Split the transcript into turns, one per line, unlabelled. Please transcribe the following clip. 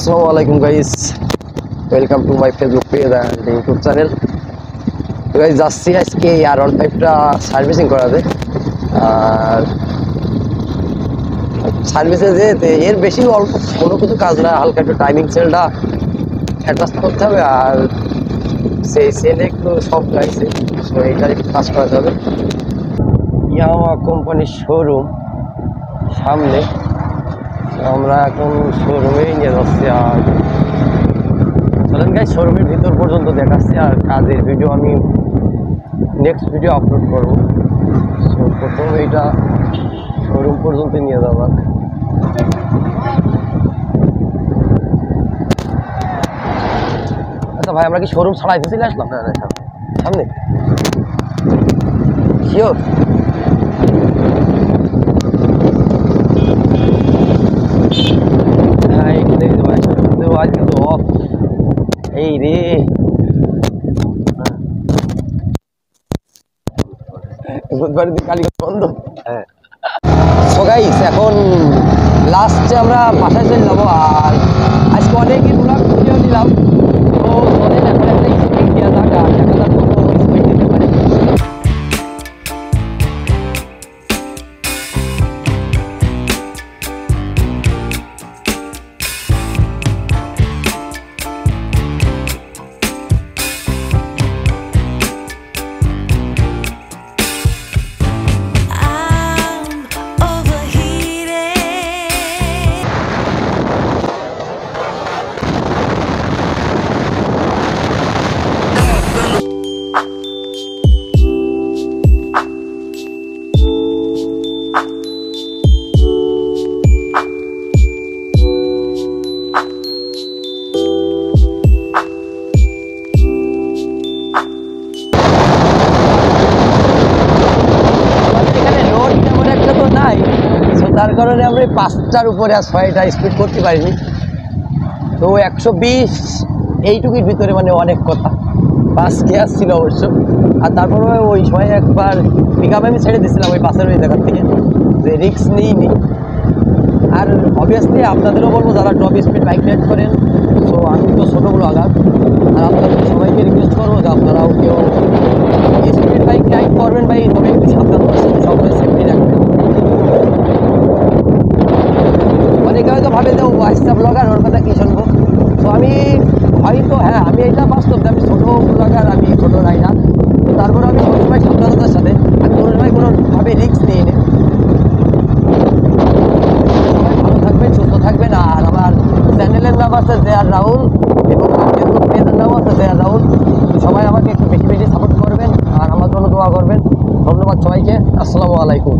আসসালামু আলাইকুম guys, welcome to my Facebook page and YouTube channel. তো গাইস যাচ্ছি আজকে R15টা সার্ভিসিং করাতে। আর সার্ভিসে যেতে এর বেশি অল্প কোনো কিছু কাজ না, হালকা একটু টাইমিং সেলটা অ্যাডজাস্ট করতে হবে আর সেই সেলে একটু সব লাগছে, সো এইটার একটু কাজ করাতে হবে। ইয়ামাহা কোম্পানির শোরুম সামনে, আমরা এখন শোরুমেই নিয়ে যাচ্ছি। আর চলেন গাইস শোরুমের ভিতর পর্যন্ত দেখাচ্ছি, আর কাজের ভিডিও আমি নেক্সট ভিডিও আপলোড করব। সো প্রথম এইটা শোরুম পর্যন্ত নিয়ে যাওয়া। আচ্ছা ভাই, আমরা কি শোরুম ছাড়াইতে চলে আসলাম? না সামনে শিওর? হ্যাঁ এখানে আজকে তো অফ। এই রে বুধবার দিন কালী বন্ধ। হ্যাঁ সো গাইস এখন লাস্টে আমরা বাসায় চলে যাবো। আর আজকে অনেকই ব্লগ ভিডিও নিলাম, তো চলেন এখন একটা স্পিড দেওয়া যাক আর দেখা যাক কত স্পিড দিতে পারে। তার কারণে আমরা 5টার উপরে আর 6টা স্পিড করতে পারিনি। তো 120 এইটুকুর ভিতরে মানে অনেক কথা। 5 গিয়ার ছিল অবশ্য, আর তারপরে ওই সময় একবার পিকআপ আমি ছেড়ে দিয়েছিলাম ওই পাশের ওই জায়গার থেকে, যে রিস্ক নিইনি। আর অবভিয়াসলি আপনাদেরও বলবো যারা টপ স্পিড বাইক রাইড করেন, তো আমি তো ছোটো ব্লগার, আর আপনাদের সবাইকে রিকোয়েস্ট করবো যে আপনারাও কেউ স্পিড বাইক রাইড করবেন ভাই, তবে একটু সাবধানতার সাথে সবাই সেফটি রাখবেন। অনেকে হয়তো ভাবে যে ও আস্তা ব্লগার, ওর কথা কী শুনবো। তো আমি হয়তো হ্যাঁ আমি এটা বাস্তব যে আমি ছোটো ব্লগার, আমি ছোটো রাইডার, তো তারপরে আমি সবসময় সাবধানতার সাথে, আমি কোনো সময় কোনোভাবে রিস্ক নিয়ে নিই। সবাই ভালো থাকবেন, সুস্থ থাকবেন। আর আমার চ্যানেলের নাম আছে জেআর রাহুল এবং আমার ফেসবুক পেজের নাম আছে জেআর রাহুল। সবাই আমাকে একটু বেশি বেশি সাপোর্ট করবেন আর আমার জন্য দোয়া করবেন। ধন্যবাদ সবাইকে, আসসালামু আলাইকুম।